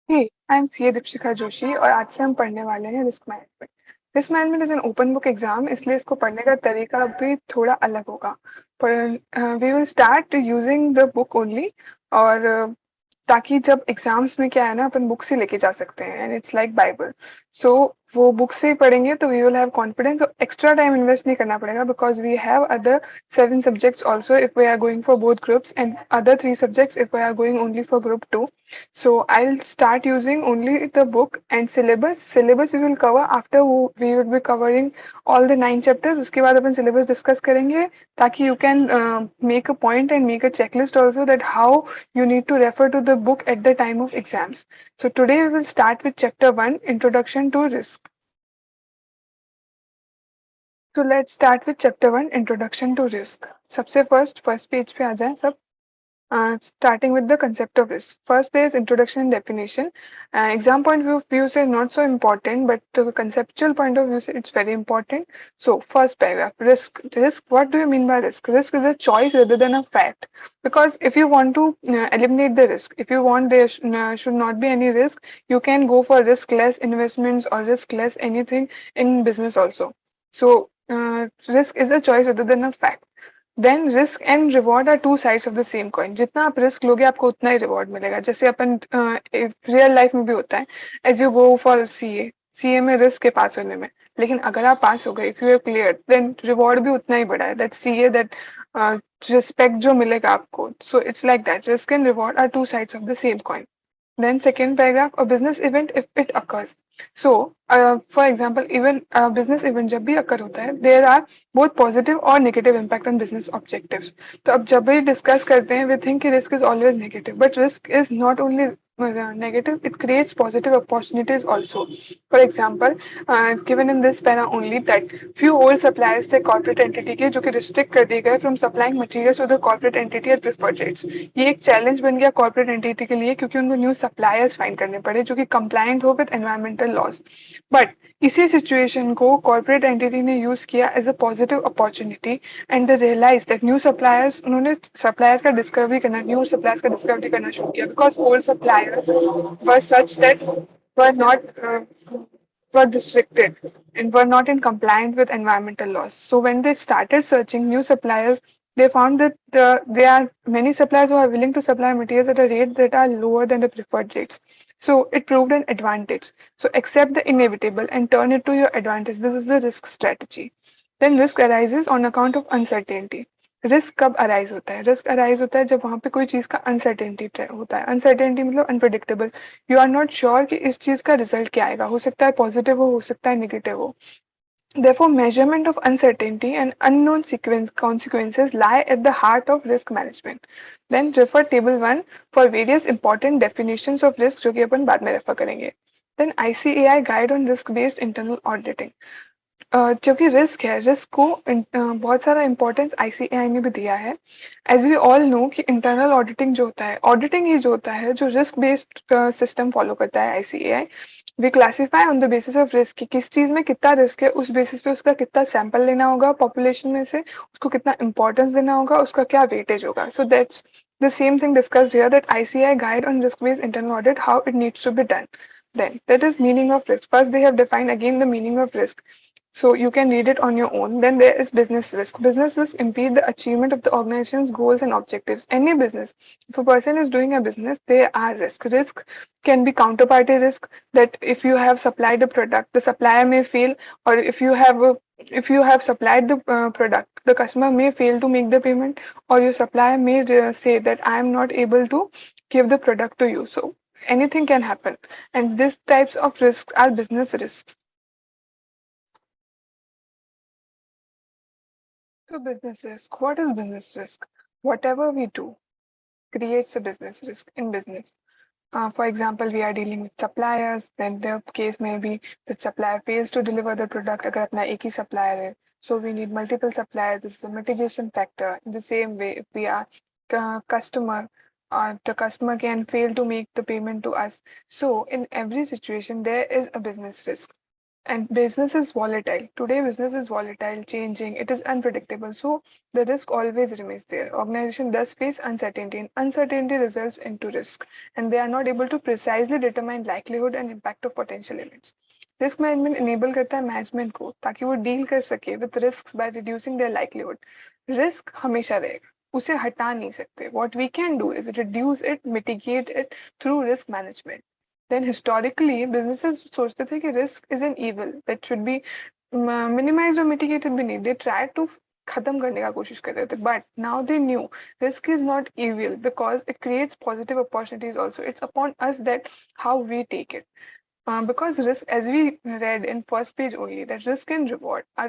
Hey, I'm CA Deepika Joshi और आज से हम पढ़ने वाले हैं risk management. Risk management is an open book exam, इसलिए इसको पढ़ने का तरीका भी थोड़ा अलग होगा। पर we will start using the book only. और ताकि जब एग्जाम्स में क्या है ना, अपन बुक से लेके जा सकते हैं and it's like Bible. So वो बुक से ही पढ़ेंगे तो वी विल हैव कॉन्फिडेंस, और एक्स्ट्रा टाइम इन्वेस्ट नहीं करना पड़ेगा because we have other 7 subjects also if we are going for both groups, and other 3 subjects if we are going only for group 2. So I'll start using only the book and syllabus. Syllabus we will cover after we will be covering all the 9 chapters. उसके बाद अपन syllabus discuss करेंगे ताकि you can make a point and make a checklist also that how you need to refer to the book at the time of exams. So today we will start with chapter 1, Introduction to Risk. So let's start with chapter 1, Introduction to Risk. सबसे first page पे आ जाए सब। Starting with the concept of risk. First, there is introduction and definition. Exam point of view say not so important, but the conceptual point of view say it's very important. So, first paragraph, risk. Risk. What do you mean by risk? Risk is a choice rather than a fact. Because if you want to eliminate the risk, if you want there should not be any risk, you can go for risk less investments or risk less anything in business also. So, risk is a choice rather than a fact. Then risk and reward are two sides of the same coin. जितना आप risk लोगे आपको उतना ही reward मिलेगा। जैसे अपन real life में भी होता है, as you go for CA में रिस्क है पास होने में, लेकिन अगर आप पास हो गए, if you clear, then reward भी उतना ही बड़ा है। दैट सीए दैट रिस्पेक्ट जो मिलेगा आपको, so it's like that risk and reward are two sides of the same coin. Then second paragraph, a business event if it occurs. So, for example, even a business event जब भी occur होता है, there are both positive और negative impact on business objectives. तो अब जब भी discuss करते हैं, we think कि risk is always negative, but risk is not only negative, it creates positive opportunities also. For example, given in this para only that few old suppliers थे corporate entity के जो कि restrict कर दिए गए from supplying materials to the corporate entity at preferred rates. ये एक challenge बन गया corporate entity के लिए क्योंकि उनको new suppliers find करने पड़े जो कि compliant हो with environmental laws. But इसी सिचुएशन को कॉर्पोरेट एंटिटी ने यूज किया as a positive opportunity and they realise that new suppliers, उन्होंने सप्लायर का डिस्कवरी करना, न्यू सप्लायर्स का डिस्कवरी करना शुरू किया because old suppliers were such that were not were restricted and were not in compliance with environmental laws. So when they started searching new suppliers, they found that there are many suppliers who are willing to supply materials at a rate that are lower than the preferred rates. So it proved an advantage. So accept the inevitable and turn it to your advantage. This is the risk strategy. Then risk arises on account of uncertainty. Risk कब arise होता है? Risk arise होता है जब वहां पे कोई चीज का अनसर्टेनिटी होता है। अनसर्टेनिटी मतलब unpredictable. You are not sure कि इस चीज का रिजल्ट क्या आएगा, हो सकता है पॉजिटिव हो सकता है निगेटिव हो। Therefore, measurement of uncertainty and unknown consequences lie at the heart of risk management. Then refer table 1 for various important definitions of risk जो कि अपन बाद में रेफर करेंगे. Then ICAI guide on risk based internal auditing. जो कि risk है, risk को बहुत सारा इंपॉर्टेंस आईसीएआई ने भी दिया है। एज वी ऑल नो कि इंटरनल ऑडिटिंग जो होता है, ऑडिटिंग ही जो होता है जो रिस्क बेस्ड सिस्टम फॉलो करता है ICAI. We classify on the basis of risk कि किस चीज में कितना रिस्क है, उस बेसिस पे उसका कितना सैंपल लेना होगा पॉपुलेशन में से, उसको कितना इंपॉर्टेंस देना होगा, उसका क्या वेटेज होगा। So that's the same thing discussed here, that ICI guide on risk-based internal audit, how it needs to be done. Then that is meaning of risk. First, they have defined again the meaning of risk. So you can read it on your own. Then there is business risk. Business risk impede the achievement of the organization's goals and objectives. Any business, if a person is doing a business, there are risk. Risk can be counterparty risk, that if you have supplied a product, the supplier may fail, or if you have supplied the product, the customer may fail to make the payment, or your supplier may say that I am not able to give the product to you. So anything can happen, and these types of risks are business risks. So business risk. What is business risk? Whatever we do creates a business risk in business. For example, we are dealing with suppliers, then the case may be that supplier fails to deliver the product अगर अपना एक ही supplier है. So we need multiple suppliers. This is a mitigation factor. In the same way, if we are customer, the customer can fail to make the payment to us. So in every situation, there is a business risk. And business is volatile. Today, business is volatile, changing, it is unpredictable. So the risk always remains there. Organization does face uncertainty, and uncertainty results into risk. And they are not able to precisely determine likelihood and impact of potential events. Risk management enable करता है management को ताकि वो deal कर सके with risk by reducing their livelihood. Risk हमेशा रहेगा, उसे हटा नहीं सकते. What we can do is reduce it, mitigate it through risk management. Then historically businesses सोचते थे कि risk is an evil that should be minimise और मिटिगेटेड भी नहीं. दे ट्राई टू खत्म करने का कोशिश कर रहे थे, but now they knew risk is not evil because it creates positive opportunities also. It's upon us that how we take it. Because risk, as we read in first page only, that risk and reward are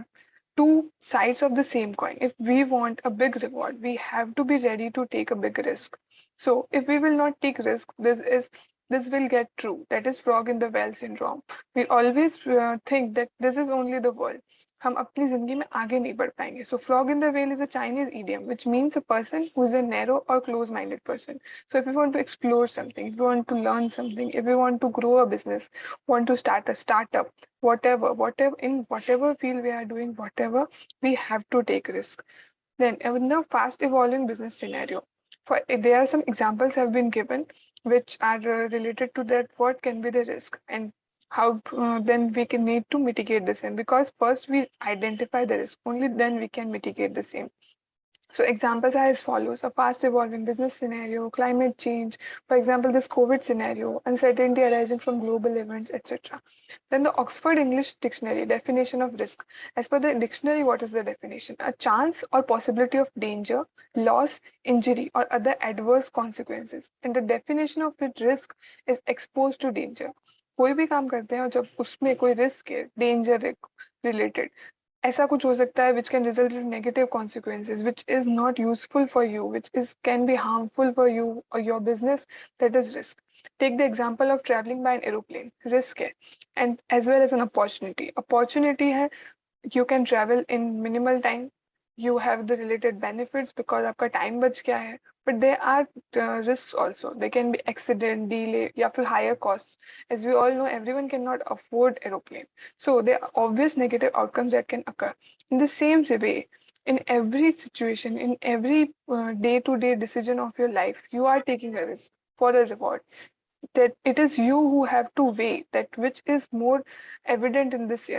two sides of the same coin. If we want a big reward, we have to be ready to take a big risk. So if we will not take risk, this will get true. That is frog in the well syndrome. We always think that this is only the world. हम अपनी जिंदगी में आगे नहीं बढ़ पाएंगे. So frog in the whale is a Chinese idiom which means a person who is a narrow or close-minded person. So if you want to explore something, if you want to learn something, if you want to grow a business, want to start a startup, whatever in whatever field we are doing, whatever, we have to take risk. Then in the fast evolving business scenario, there are some examples have been given which are related to that what can be the risk and how then we can need to mitigate the same, because first we identify the risk, only then we can mitigate the same. So examples are as follows: a fast evolving business scenario, climate change, for example, this COVID scenario, uncertainty arising from global events, etc. Then the Oxford English Dictionary definition of risk. As per the dictionary, what is the definition? A chance or possibility of danger, loss, injury, or other adverse consequences. And the definition of it risk is exposed to danger. कोई भी काम करते हैं और जब उसमें कोई risk है, डेंजर रिलेटेड, ऐसा कुछ हो सकता है which can result in negative consequences, which is not useful for you, which is can be harmful for you or your business, that is risk. Take the example of traveling by an aeroplane. Risk है, and as well as an opportunity. Opportunity है, you can travel in minimal time, you have the related benefits because आपका time बच गया है, but there are risks also. There can be accident, delay या फिर higher costs. As we all know, everyone cannot afford aeroplane, so there are obvious negative outcomes that can occur. In the same way, in every situation, in every day-to-day decision of your life, you are taking a risk for a reward. That it is you who have to weigh that which is more evident in this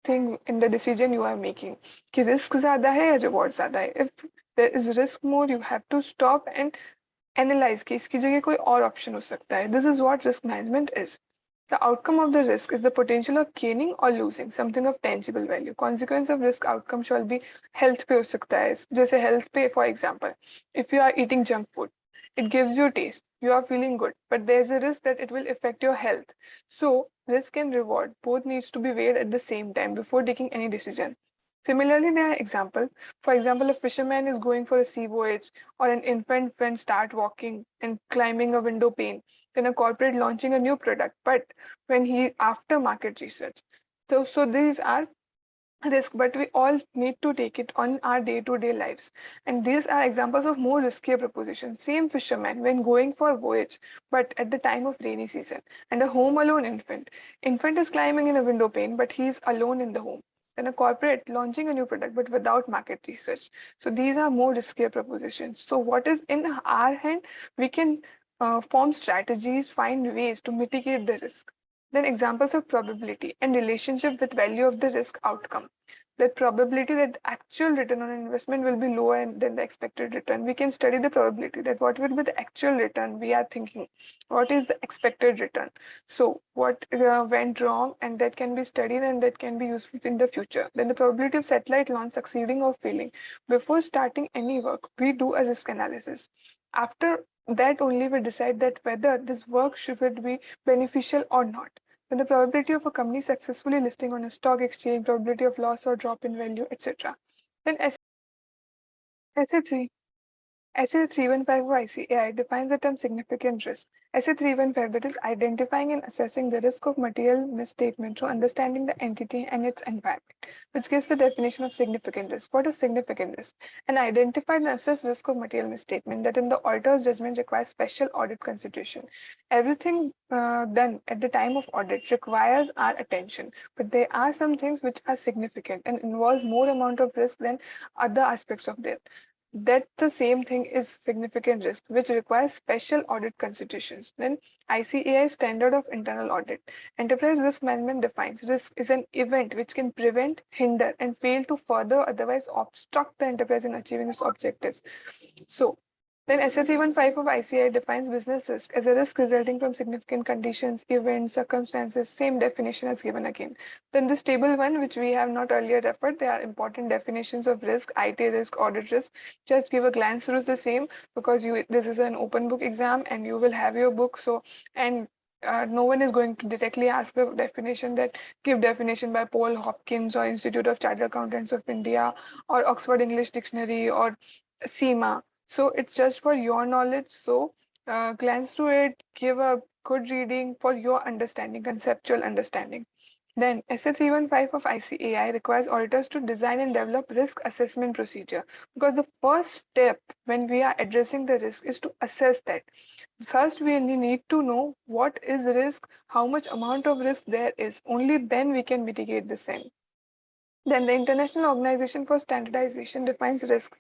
thing in the decision you are making, कि risk ज़्यादा है या reward ज़्यादा है. If there is risk more, you have to stop and analyze कि इसकी जगह कोई और option हो सकता है. This is what risk management is. The outcome of the risk is the potential of gaining or losing something of tangible value. Consequence of risk outcome shall be health पे हो सकता है. जैसे health पे, for example, if you are eating junk food, it gives you taste. You are feeling good, but there's a risk that it will affect your health. So risk and reward both needs to be weighed at the same time before taking any decision. Similarly, there are examples. For example, a fisherman is going for a sea voyage, or an infant when start walking and climbing a window pane. Then a corporate launching a new product, but when he after market research. So these are risk, but we all need to take it on our day-to-day lives. And these are examples of more riskier propositions. Same fisherman when going for a voyage, but at the time of rainy season, and a home alone infant. Infant is climbing in a window pane, but he is alone in the home. Then a corporate launching a new product, but without market research. So these are more riskier propositions. So what is in our hand, we can form strategies, find ways to mitigate the risk. Then examples of probability and relationship with value of the risk outcome. The probability that the actual return on investment will be lower than the expected return. We can study the probability that what will be the actual return we are thinking. What is the expected return? So what went wrong, and that can be studied and that can be useful in the future. Then the probability of satellite launch succeeding or failing. Before starting any work, we do a risk analysis. After that only we decide that whether this work should be beneficial or not. Then the probability of a company successfully listing on a stock exchange, probability of loss or drop in value, etc. Then SA3, SA 315 ICAI defines the term significant risk. SA 315, that is identifying and assessing the risk of material misstatement through understanding the entity and its environment, which gives the definition of significant risk. What is significant risk? An identified and assessed risk of material misstatement that in the auditor's judgment requires special audit consideration. Everything done at the time of audit requires our attention, but there are some things which are significant and involves more amount of risk than other aspects of it. That the same thing is significant risk, which requires special audit considerations. Then ICAI standard of internal audit. Enterprise risk management defines risk is an event which can prevent, hinder, and fail to further otherwise obstruct the enterprise in achieving its objectives. So then SA315 of ICAI defines business risk as a risk resulting from significant conditions, events, circumstances, same definition as given again. Then this table one, which we have not earlier referred, there are important definitions of risk, IT risk, audit risk. Just give a glance through the same because this is an open book exam and you will have your book. So and no one is going to directly ask the definition that give definition by Paul Hopkins or Institute of Chartered Accountants of India or Oxford English Dictionary or SEMA. So it's just for your knowledge. So glance through it, give a good reading for your understanding, conceptual understanding. Then SA 315 of ICAI requires auditors to design and develop risk assessment procedure because the first step when we are addressing the risk is to assess that. First, we need to know what is risk, how much amount of risk there is. Only then we can mitigate the same. Then the International Organization for Standardization defines risk.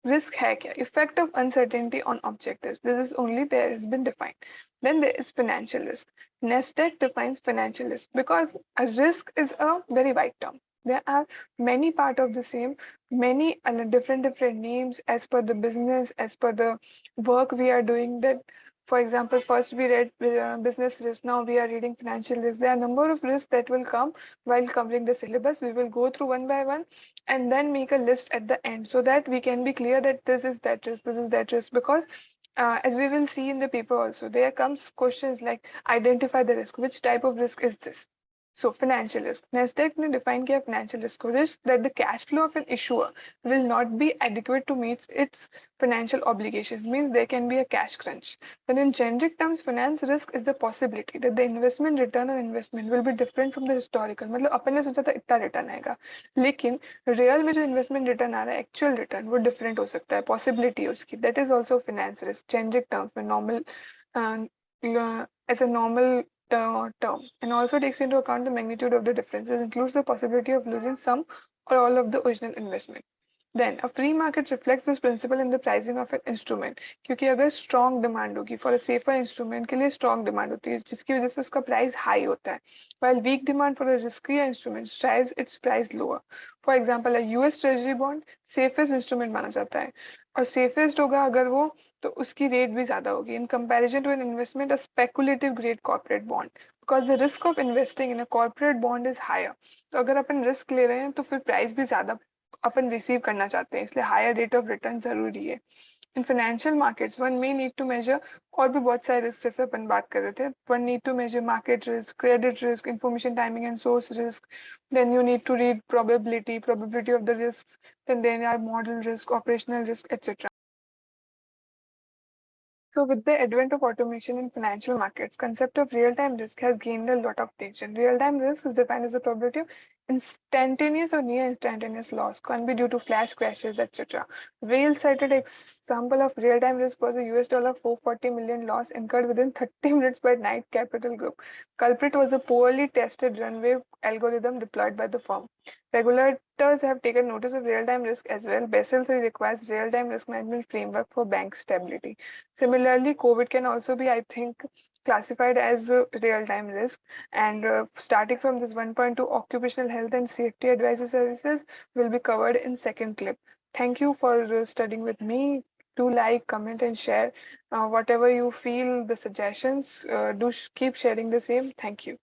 Risk है क्या? Effect of uncertainty on objectives. This is only there has been defined. Then there is financial risk. Nasdaq defines financial risk because a risk is a very wide term. There are many part of the same, many different names as per the business, as per the work we are doing. That, for example, first we read business risk. Now we are reading financial risk. There are a number of risks that will come while covering the syllabus. We will go through one by one and then make a list at the end so that we can be clear that this is that risk, this is that risk. Because as we will see in the paper also, there comes questions like identify the risk. Which type of risk is this? So financial risk. Nasdaq ने define किया financial risk को risk that the cash flow of an issuer will not be adequate to meet its financial obligations. Means there can be a cash crunch. Then in generic terms, finance risk is the possibility that the investment return on investment will be different from the historical. मतलब अपन ने सोचा था इतना return आएगा, लेकिन real में जो investment return आ रहा है, एक्चुअल रिटर्न वो डिफरेंट हो सकता है, पॉसिबिलिटी है उसकी. That is also finance risk generic terms में normal as a normal term, and also takes into account the magnitude of the differences, includes the possibility of losing some or all of the original investment. Then a free market reflects this principle in the pricing of an instrument, क्योंकि अगर strong demand होगी for a safer instrument के लिए strong demand होती है जिसकी वजह से उसका price high होता है, while weak demand for a riskier instrument drives its price lower. For example, a US Treasury bond safest instrument माना जाता है और safest होगा अगर वो तो उसकी रेट भी ज्यादा होगी in comparison to an investment a speculative grade corporate bond because the risk of investing in a corporate bond is higher. तो अगर अपन रिस्क ले रहे हैं तो फिर प्राइस भी ज्यादा अपन रिसीव करना चाहते हैं, इसलिए हायर रेट ऑफ रिटर्न जरूरी है. In financial markets one may need to measure और भी बहुत सारे रिस्क जैसे अपन बात कर रहे थे. One need to measure market risk, credit risk, information timing and source risk. Then you need to read probability of the risks. Then there are model risk, operational risk, etc. So with the advent of automation in financial markets, concept of real-time risk has gained a lot of attention. Real-time risk is defined as the probability of instantaneous or near instantaneous loss, can be due to flash crashes, etc. Whale cited example of real-time risk was a US dollar 440 million loss incurred within 30 minutes by Knight Capital Group. Culprit was a poorly tested runway algorithm deployed by the firm. Regulators have taken notice of real-time risk as well. Basel III requires real-time risk management framework for bank stability. Similarly, COVID can also be, I think, classified as a real-time risk. And starting from this 1.2, occupational health and safety advisory services will be covered in second clip. Thank you for studying with me. Do like, comment, and share whatever you feel the suggestions. Do keep sharing the same. Thank you.